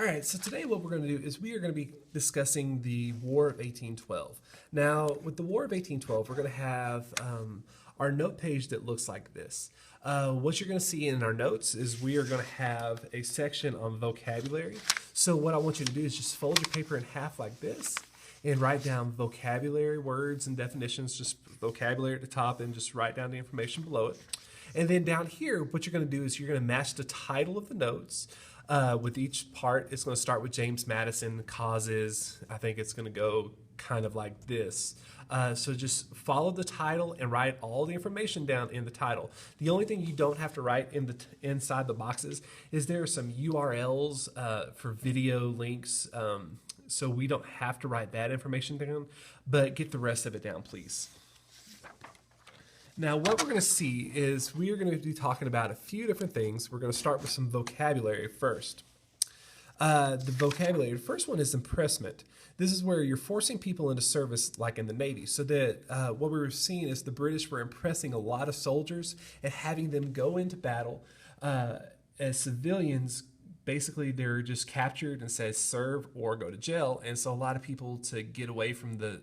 All right, so today what we're going to do is we are going to be discussing the War of 1812. Now, with the War of 1812, we're going to have our note page that looks like this. What you're going to see in our notes is we are going to have a section on vocabulary. So what I want you to do is just fold your paper in half like this and write down vocabulary, words, and definitions, just vocabulary at the top, and just write down the information below it. And then down here, what you're going to do is you're going to match the title of the notes with each part. It's going to start with James Madison, causes. I think it's going to go kind of like this. So just follow the title and write all the information down in the title. The only thing you don't have to write in the inside the boxes is there are some URLs for video links. So we don't have to write that information down, but get the rest of it down, please. Now, what we're going to see is we are going to be talking about a few different things. We're going to start with some vocabulary first. The vocabulary, the first one is impressment. This is where you're forcing people into service like in the Navy. So that what we were seeing is the British were impressing a lot of soldiers and having them go into battle as civilians. Basically, they're just captured and says serve or go to jail. And so a lot of people, to get away from the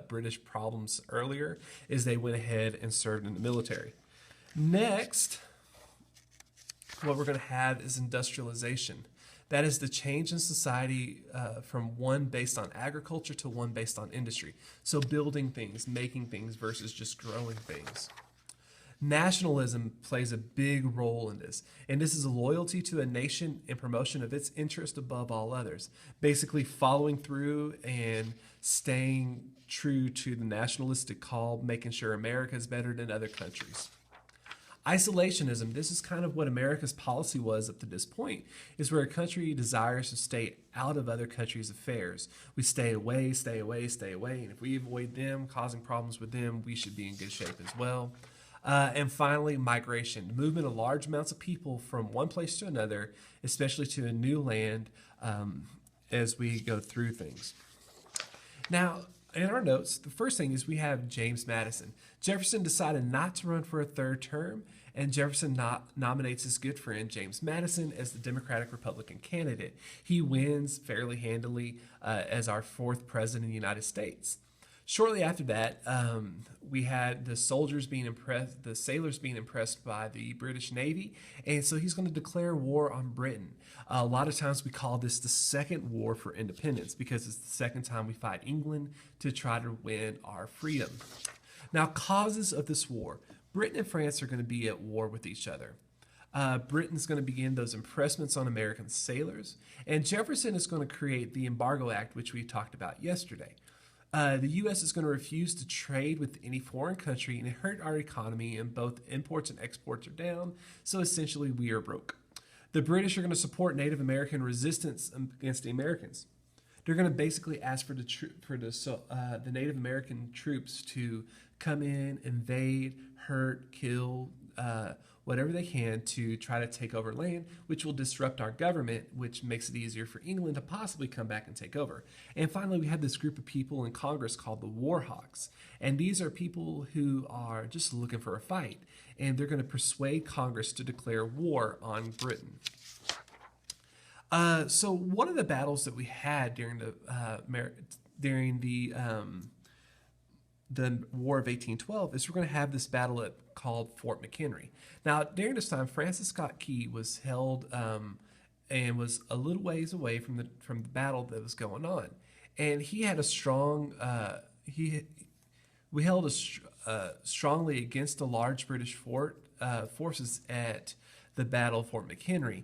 British problems earlier, is they went ahead and served in the military. Next, what we're going to have is industrialization. That is the change in society from one based on agriculture to one based on industry. So building things, making things versus just growing things. Nationalism plays a big role in this, and this is a loyalty to a nation and promotion of its interest above all others. Basically following through and staying true to the nationalistic call, making sure America is better than other countries. Isolationism, this is kind of what America's policy was up to this point, is where a country desires to stay out of other countries' affairs. We stay away, stay away, stay away, and if we avoid them, causing problems with them, we should be in good shape as well. And finally, migration, the movement of large amounts of people from one place to another, especially to a new land as we go through things. Now, in our notes, the first thing is we have James Madison. Jefferson decided not to run for a third term, and Jefferson nominates his good friend James Madison as the Democratic Republican candidate. He wins fairly handily as our fourth president of the United States. Shortly after that, we had the sailors being impressed by the British Navy, and so he's going to declare war on Britain. A lot of times we call this the Second War for Independence because it's the second time we fight England to try to win our freedom. Now, causes of this war. Britain and France are going to be at war with each other. Britain's going to begin those impressments on American sailors, and Jefferson is going to create the Embargo Act, which we talked about yesterday. The U.S. is going to refuse to trade with any foreign country and hurt our economy, and both imports and exports are down, so essentially we are broke. The British are going to support Native American resistance against the Americans. They're going to basically ask for the Native American troops to come in, invade, hurt, kill, whatever they can to try to take over land, which will disrupt our government, which makes it easier for England to possibly come back and take over. And finally, we have this group of people in Congress called the War Hawks. And these are people who are just looking for a fight. And they're going to persuade Congress to declare war on Britain. So one of the battles that we had during the War of 1812 is we're going to have this battle called Fort McHenry. Now, during this time, Francis Scott Key was held and was a little ways away from the battle that was going on, and he had a strong we held strongly against the large British forces at the Battle of Fort McHenry.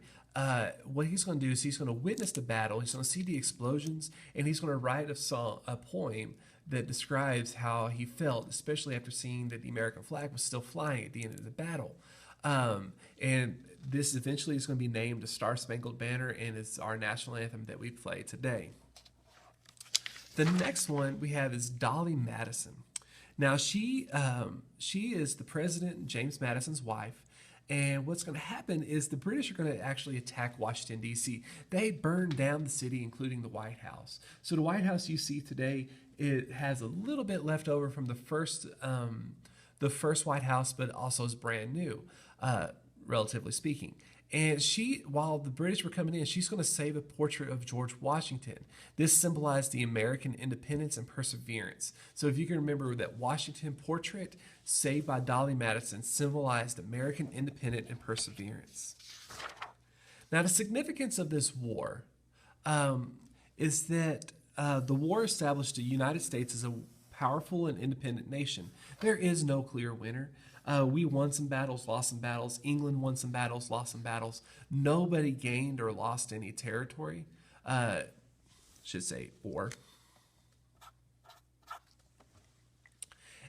What he's going to do is he's going to witness the battle. He's going to see the explosions, and he's going to write a poem that describes how he felt, especially after seeing that the American flag was still flying at the end of the battle. And this eventually is going to be named the Star-Spangled Banner, and it's our national anthem that we play today. The next one we have is Dolly Madison. Now, she is the president, James Madison's wife. And what's going to happen is the British are going to actually attack Washington, D.C. They burned down the city, including the White House. So the White House you see today, it has a little bit left over from the first White House, but also is brand new, relatively speaking. And while the British were coming in, she's going to save a portrait of George Washington. This symbolized the American independence and perseverance. So if you can remember that Washington portrait saved by Dolly Madison symbolized American independence and perseverance. Now, the significance of this war is that the war established the United States as a powerful and independent nation. There is no clear winner. We won some battles, lost some battles. England won some battles, lost some battles. Nobody gained or lost any territory. Should say war.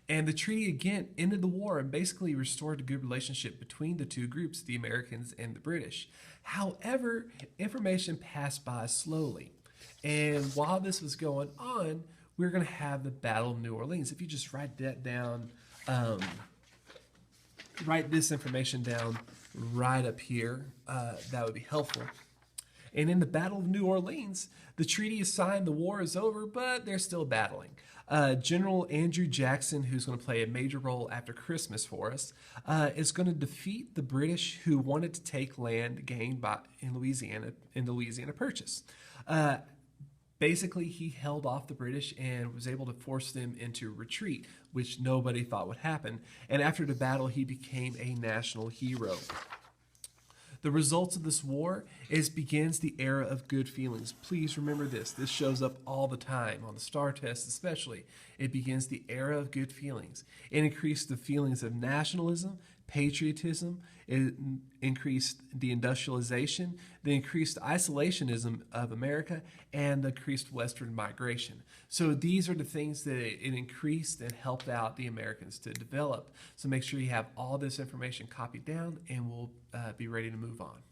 And the treaty again ended the war and basically restored a good relationship between the two groups, the Americans and the British. However, information passed by slowly. And while this was going on, we're going to have the Battle of New Orleans. If you just write that down, write this information down right up here, that would be helpful. And in the Battle of New Orleans, the treaty is signed, the war is over, but they're still battling. General Andrew Jackson, who's going to play a major role after Christmas for us, is going to defeat the British who wanted to take land gained in the Louisiana Purchase. Basically, he held off the British and was able to force them into retreat, which nobody thought would happen. And after the battle, he became a national hero. The results of this war begins the era of good feelings. Please remember this. This shows up all the time, on the STAR test especially. It begins the era of good feelings. It increased the feelings of nationalism, patriotism. It increased the industrialization, the increased isolationism of America, and the increased Western migration. So these are the things that it increased and helped out the Americans to develop. So make sure you have all this information copied down, and we'll be ready to move on.